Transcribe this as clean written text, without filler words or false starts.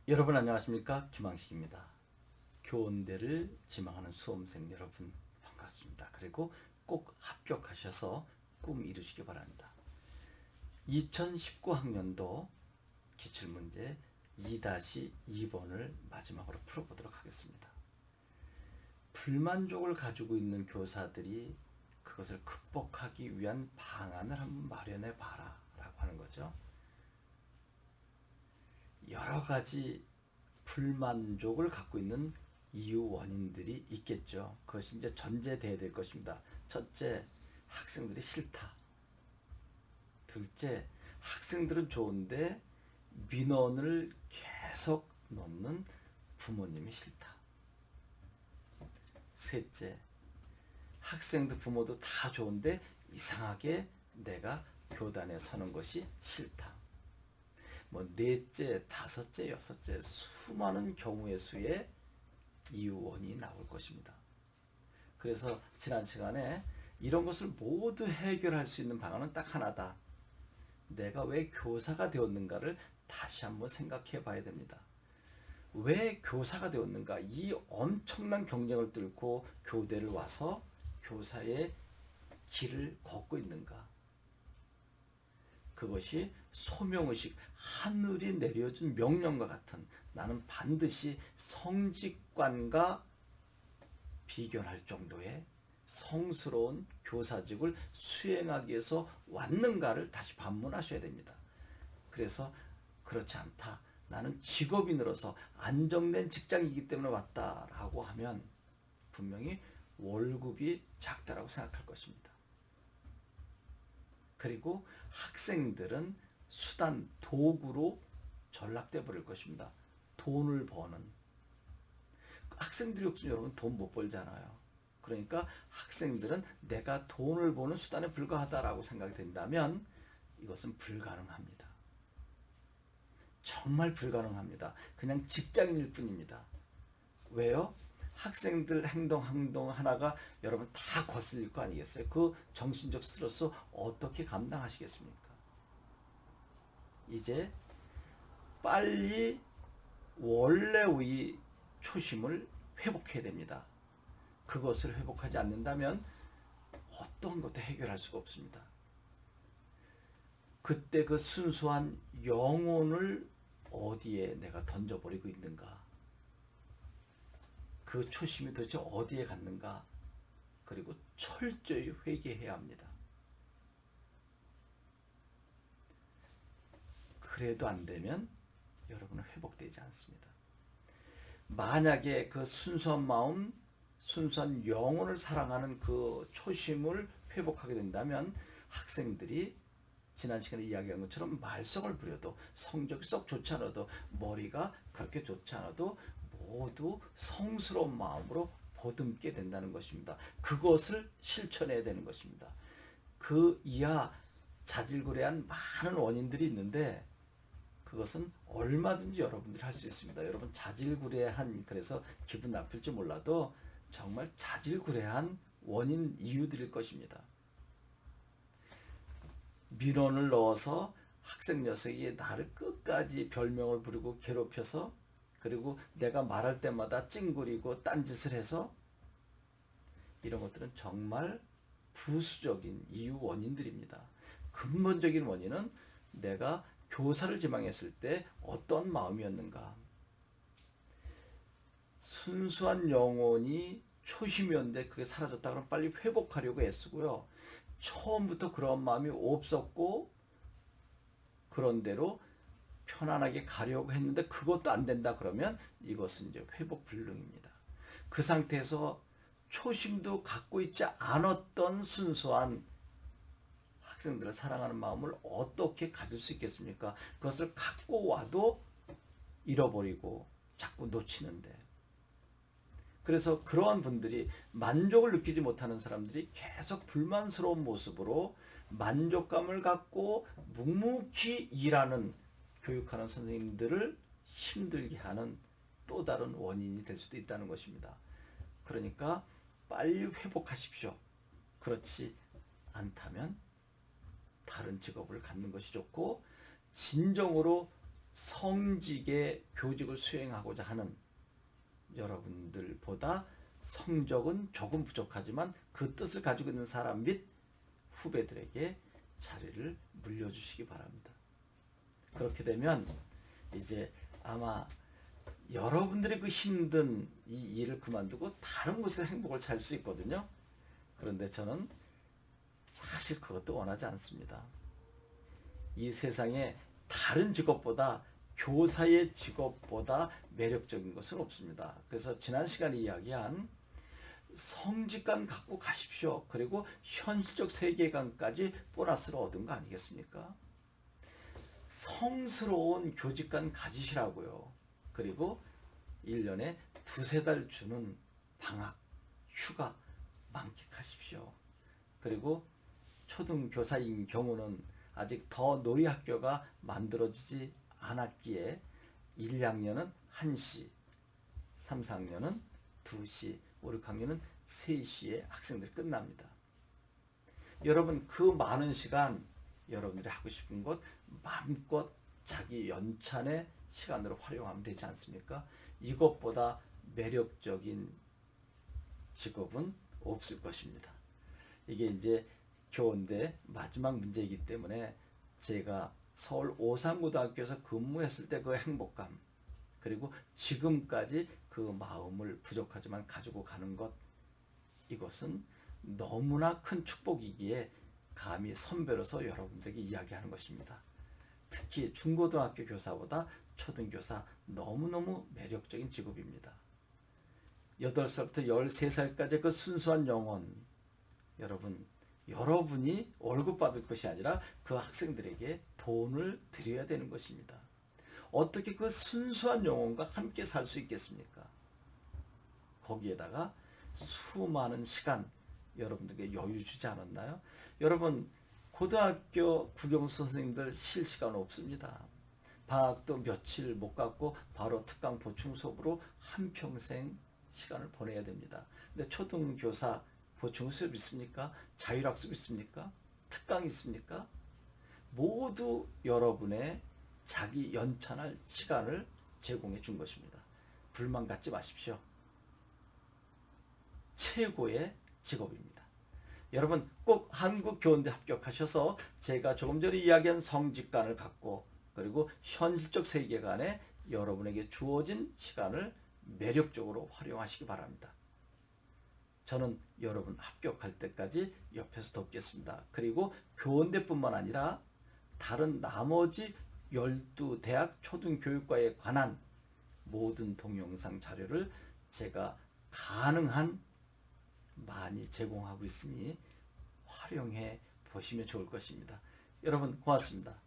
여러분 안녕하십니까? 김항식입니다. 교원대를 지망하는 수험생 여러분 반갑습니다. 그리고 꼭 합격하셔서 꿈 이루시기 바랍니다. 2019학년도 기출문제 2-2번을 마지막으로 풀어보도록 하겠습니다. 불만족을 가지고 있는 교사들이 그것을 극복하기 위한 방안을 한번 마련해 봐라 라고 하는 거죠. 여러 가지 불만족을 갖고 있는 이유 원인들이 있겠죠. 그것이 이제 전제돼야 될 것입니다. 첫째, 학생들이 싫다. 둘째, 학생들은 좋은데 민원을 계속 넣는 부모님이 싫다. 셋째, 학생도 부모도 다 좋은데 이상하게 내가 교단에 서는 것이 싫다. 넷째, 다섯째, 여섯째 수많은 경우의 수의 이유 원인이 나올 것입니다. 그래서 지난 시간에 이런 것을 모두 해결할 수 있는 방안은 딱 하나다. 내가 왜 교사가 되었는가를 다시 한번 생각해 봐야 됩니다. 왜 교사가 되었는가? 이 엄청난 경쟁을 뚫고 교대를 와서 교사의 길을 걷고 있는가? 그것이 소명의식, 하늘이 내려준 명령과 같은, 나는 반드시 성직관과 비견할 정도의 성스러운 교사직을 수행하기 위해서 왔는가를 다시 반문하셔야 됩니다. 그래서 그렇지 않다. 나는 직업인으로서 안정된 직장이기 때문에 왔다라고 하면 분명히 월급이 작다라고 생각할 것입니다. 그리고 학생들은 수단, 도구로 전락돼 버릴 것입니다. 돈을 버는. 학생들이 없으면 여러분 돈 못 벌잖아요. 그러니까 학생들은 내가 돈을 버는 수단에 불과하다라고 생각이 된다면 이것은 불가능합니다. 정말 불가능합니다. 그냥 직장인일 뿐입니다. 왜요? 학생들 행동 하나가 여러분 다 거슬릴 거 아니겠어요? 그 정신적 스트레스 어떻게 감당하시겠습니까? 이제 빨리 원래의 초심을 회복해야 됩니다. 그것을 회복하지 않는다면 어떤 것도 해결할 수가 없습니다. 그때 그 순수한 영혼을 어디에 내가 던져버리고 있는가? 그 초심이 도대체 어디에 갔는가? 그리고 철저히 회개해야 합니다. 그래도 안 되면 여러분은 회복되지 않습니다. 만약에 그 순수한 마음, 순수한 영혼을 사랑하는 그 초심을 회복하게 된다면 학생들이 지난 시간에 이야기한 것처럼 말썽을 부려도 성적이 썩 좋지 않아도 머리가 그렇게 좋지 않아도 모두 성스러운 마음으로 보듬게 된다는 것입니다. 그것을 실천해야 되는 것입니다. 그 이하 자질구레한 많은 원인들이 있는데 그것은 얼마든지 여러분들이 할 수 있습니다. 여러분 자질구레한, 그래서 기분 나쁠지 몰라도 정말 자질구레한 원인 이유들일 것입니다. 민원을 넣어서 학생 녀석이 나를 끝까지 별명을 부르고 괴롭혀서, 그리고 내가 말할 때마다 찡그리고 딴짓을 해서, 이런 것들은 정말 부수적인 이유 원인들입니다. 근본적인 원인은 내가 교사를 지망했을 때 어떤 마음이었는가. 순수한 영혼이 초심이었는데 그게 사라졌다 그러면 빨리 회복하려고 애쓰고요. 처음부터 그런 마음이 없었고 그런 대로 편안하게 가려고 했는데 그것도 안 된다 그러면 이것은 이제 회복 불능입니다. 그 상태에서 초심도 갖고 있지 않았던 순수한 학생들을 사랑하는 마음을 어떻게 가질 수 있겠습니까? 그것을 갖고 와도 잃어버리고 자꾸 놓치는데. 그래서 그러한 분들이, 만족을 느끼지 못하는 사람들이 계속 불만스러운 모습으로 만족감을 갖고 묵묵히 일하는, 교육하는 선생님들을 힘들게 하는 또 다른 원인이 될 수도 있다는 것입니다. 그러니까 빨리 회복하십시오. 그렇지 않다면 다른 직업을 갖는 것이 좋고 진정으로 성직의 교직을 수행하고자 하는 여러분들보다 성적은 조금 부족하지만 그 뜻을 가지고 있는 사람 및 후배들에게 자리를 물려주시기 바랍니다. 그렇게 되면 이제 아마 여러분들의 그 힘든 이 일을 그만두고 다른 곳에서 행복을 찾을 수 있거든요. 그런데 저는 사실 그것도 원하지 않습니다. 이 세상에 다른 직업보다 교사의 직업보다 매력적인 것은 없습니다. 그래서 지난 시간에 이야기한 성직관 갖고 가십시오. 그리고 현실적 세계관까지 보너스를 얻은 거 아니겠습니까? 성스러운 교직관 가지시라고요. 그리고 1년에 두세 달 주는 방학, 휴가 만끽하십시오. 그리고 초등교사인 경우는 아직 더 놀이학교가 만들어지지 않았기에 1, 2학년은 1시, 3, 4학년은 2시, 5, 6학년은 3시에 학생들이 끝납니다. 여러분 그 많은 시간 여러분들이 하고 싶은 것 마음껏 자기 연찬의 시간으로 활용하면 되지 않습니까? 이것보다 매력적인 직업은 없을 것입니다. 이게 이제 교원대 마지막 문제이기 때문에 제가 서울 오산고등학교에서 근무했을 때 그 행복감 그리고 지금까지 그 마음을 부족하지만 가지고 가는 것 이것은 너무나 큰 축복이기에 감히 선배로서 여러분들에게 이야기하는 것입니다. 특히 중고등학교 교사보다 초등교사 너무너무 매력적인 직업입니다. 8살부터 13살까지 그 순수한 영혼 여러분이 월급 받을 것이 아니라 그 학생들에게 돈을 드려야 되는 것입니다. 어떻게 그 순수한 영혼과 함께 살 수 있겠습니까? 거기에다가 수많은 시간 여러분들에게 여유 주지 않았나요? 여러분 고등학교 국영수 선생님들 쉴 시간 없습니다. 방학도 며칠 못 갖고 바로 특강 보충 수업으로 한평생 시간을 보내야 됩니다. 근데 초등교사 보충 수업 있습니까? 자율학습 있습니까? 특강 있습니까? 모두 여러분의 자기 연찬할 시간을 제공해 준 것입니다. 불만 갖지 마십시오. 최고의 직업입니다. 여러분 꼭 한국교원대 합격하셔서 제가 조금 전에 이야기한 성직관을 갖고 그리고 현실적 세계관에 여러분에게 주어진 시간을 매력적으로 활용하시기 바랍니다. 저는 여러분 합격할 때까지 옆에서 돕겠습니다. 그리고 교원대뿐만 아니라 다른 나머지 12대학 초등교육과에 관한 모든 동영상 자료를 제가 가능한 많이 제공하고 있으니 활용해 보시면 좋을 것입니다. 여러분 고맙습니다.